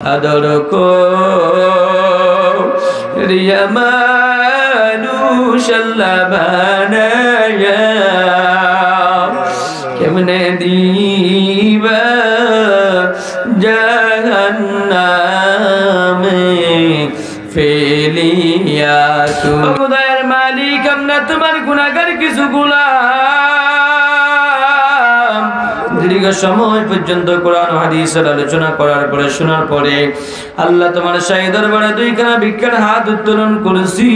আদর করিয়া মানুষ আল্লাহ বানায়া কেমনে দিবা জাহান্নামে ফেলিয়া তুমি খোদার মালিক আমরা তোমার গুনাহগার কিছু গোলাম। দীর্ঘ সময় পর্যন্ত কোরআন হাদিসের আলোচনা করার পরে শোনার পরে আল্লাহ তোমার শাহী দরবারে দুইখানা ভিক্ষার হাত উত্তোলন করেছি।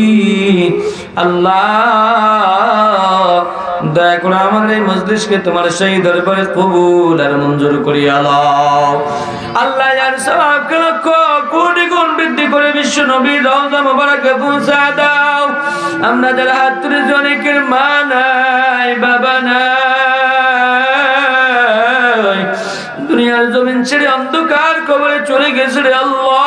আল্লাহ দয়া করে আমাদের এই মজলিসকে তোমার শাহী দরবারে কবুল আর মঞ্জুর করিয়া দাও। আল্লাহ যার সওয়াবকে লক্ষ কোটি গুণ বৃদ্ধি করে বিশ্ব নবীর রওজা মোবারকে পৌঁছা দাও। আমরা যারা হাত তুলেছি অনেকের মা নাই, বাবা নাই, দুনিয়ার জমিন ছেড়ে অন্ধকার কবরে চলে গেছে রে আল্লাহ।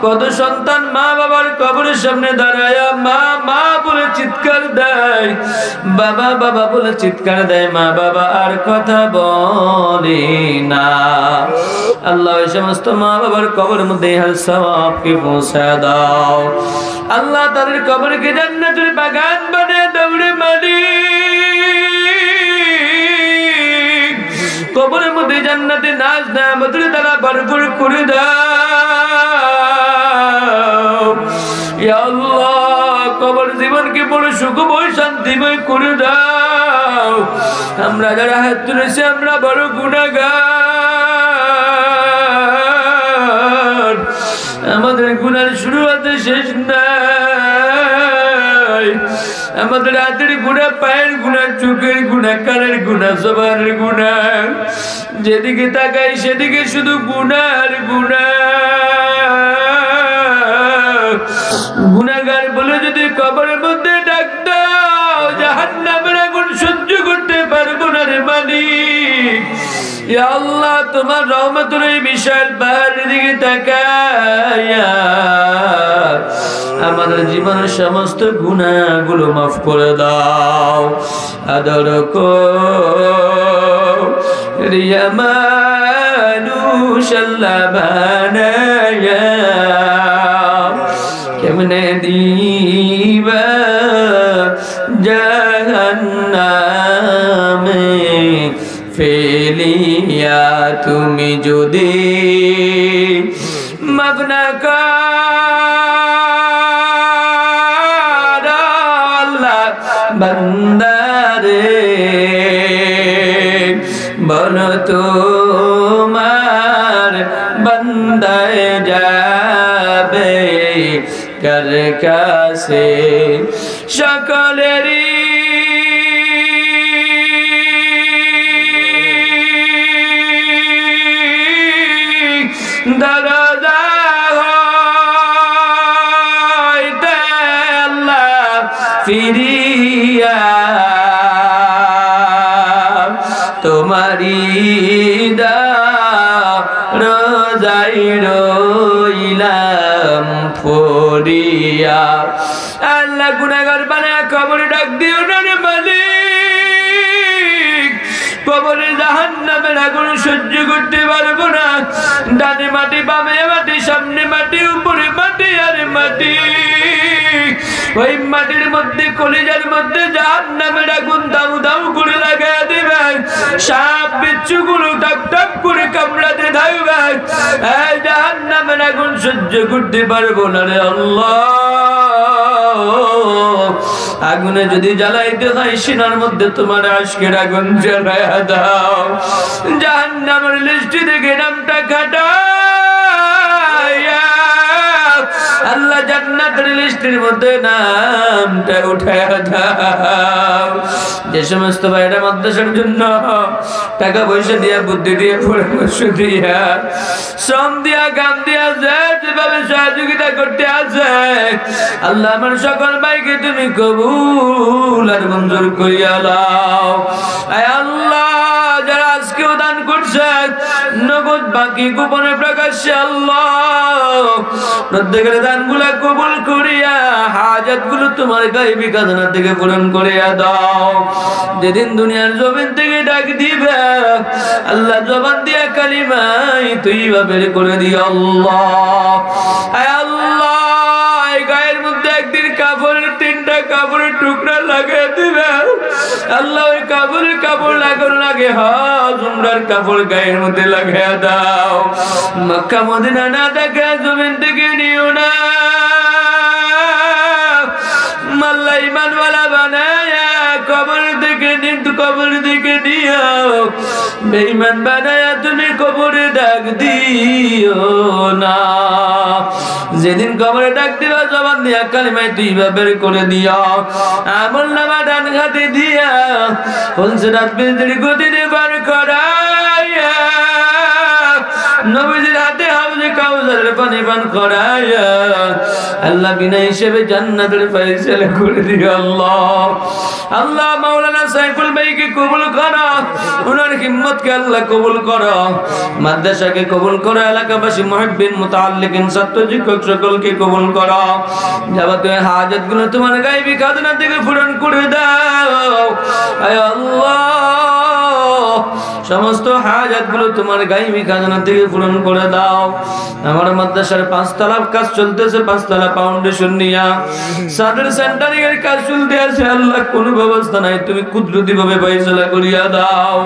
কত সন্তান মা বাবার কবরের সামনে দাঁড়ায় মা মা বলে চিৎকার দেয়, বাবা বাবা বলে চিৎকার দেয়, মা বাবা আর কথা বলে না। আল্লাহ ওই সমস্ত মা বাবার কবরের মধ্যে হার সওয়াবকে পৌঁছা দাও। আল্লাহ তাদের কবরকে জান্নাতের বাগান বানিয়ে দাও রে মালিক। কবরের মধ্যে জান্নাতে নাজ নেয়ামতের দ্বারা ভরপুর করে দাও ইয়া আল্লাহ। কবর জীবনকে বড় সুখময় শান্তিময় করে দাও। আমরা যারা হাত তুলেছি আমরা বড় গুনাহগার, আমাদের গুনার শুরু হতে শেষ নাই। আমাদের হাতের গুনাহ, পায়ের গুনাহ, চোখের গুনাহ, কানের গুনাহ, জবানের গুনাহ, যেদিকে তাকাই সেদিকে শুধু গুনাহ আর গুনাহ। গুনাহগার বলে যদি কবরের মধ্যে ডাক দাও জাহান্নামের আগুন সহ্য করতে পারবো না রে মালিক। ইয়া আল্লাহ তোমার রহমতের এই বিশাল পাহাড়ের দিকে তাকায়া আমাদের জীবনের সমস্ত গুনাহগুলো মাফ করে দাও। আদর করিয়া মানুষ আল্লাহ বানায়া কেমনে দিবা জাহান্নামে ফেলিয়া তুমি যদি মাফ না করো আল্লাহ বান্দারে বল তোমার বান্দায় যাবে কার কাছে সকলেরই দরজা হইতে আল্লাহ ফিরিয়া তোমারি রোজাই রইলাম ফরিয়া। আল্লাহ গুনাহগার বানায়া কবরে ডাক দিও না রে মালিক। কবরে জাহান্নামের আগুন সহ্য করতে পারবো না। ডানে মাটি, বামে মাটি, সামনে মাটি, উপরে মাটি আর মাটি। ওই মাটির মধ্যে কলিজার মধ্যে জাহান্নামের আগুন দাউ দাউ করে লাগায়া দিবেন। সাপ বিচ্ছুগুলো টাক টাক করে কামড়াতে থাকবে। এই জাহান্নামের আগুন সহ্য করতে পারবো না রে আল্লাহ। আগুনে যদি জ্বালাইতে হয় সিনার মধ্যে তোমার আশকের আগুন জ্বালায়া দাও। জাহান্নামের লিস্টি থেকে নামটা কাটাইয়া আল্লাহ জান্নাতের লিস্টের মধ্যে নামটা উঠায়া দাও। যে সমস্ত ভাইরা মাদ্রাসার জন্য টাকা পয়সা দিয়া, বুদ্ধি দিয়ে, পরামর্শ দিয়া, শ্রম দিয়া, গান দিয়া যেভাবে সহযোগিতা করতে আছে আল্লাহ আমার সকল ভাইকে তুমি কবুল আর মঞ্জুর করিয়া দাও। আয় আল্লাহ যারা আজকেও দান করছে নগদ বাকি গোপনে প্রকাশ্যে আল্লাহ প্রত্যেকের দানগুলো কবুল করিয়া হাজাতগুলো তোমার গায়বী খাজানা থেকে পূরণ করিয়া দাও। যেদিন দুনিয়ার জমিন থেকে ডাক দিবে আল্লাহ জবান দিয়া কালিমাই তৈবা বের করে দিও আল্লাহ। আয় আল্লাহ গায়ের মধ্যে একদিন কাপড়ের 3টা কাপড়ের টুকরা লাগিয়ে দিবে আল্লাহ। ওই কাপড় লাগানো লাগে উমরার কাপড় গায়ের মধ্যে লাগিয়ে দাও। মক্কা মদিনা না দেখে জমিন থেকে নিও না, মাল্লা ইমানওয়ালা বানায়া কবর দিকে নিও। বেঈমান বানায়া তুমি কবরে ডাক দিও না। যেদিন কবরে ডাক দিবা জবান দিয়া কালিমায় তৈবা বের করে দিও। আমল নামা ডান হাতে দিয়া ফুলসিরাত বিজলি গতিতে বার করাইয়া নবীজির হাতে হাউজে কাউসারের পানি পান করাইয়া আল্লাহ বিনা হিসেবে জান্নাতের ফয়সালা করে দিও আল্লাহ। আল্লাহ মাওলানা সাইফুল ভাইকে কবুল করো, ওনার হিম্মতকে আল্লাহ কবুল করো, মাদ্রাসাকে কবুল করো, এলাকাবাসী মুহিব্বিন মুতাআল্লিকিন ছাত্র শিক্ষক সকলকে কবুল করো। যাবতীয় হাজতগুলো তোমার গায়বী খাজানা থেকে পূরণ করে দাও। আয় আল্লাহ সমস্ত হাজাতগুলো তোমার গায়বী খাজানা থেকে পূরণ করে দাও। আমার মাদ্রাসার 5 তলা কাজ চলতেছে, 5 তলা ফাউন্ডেশন নিয়া সাদের সেন্টারিং এর কাজ চলতে আছে আল্লাহ, কোনো ব্যবস্থা নাই, তুমি কুদরতি ভাবে ফয়সালা করিয়া দাও।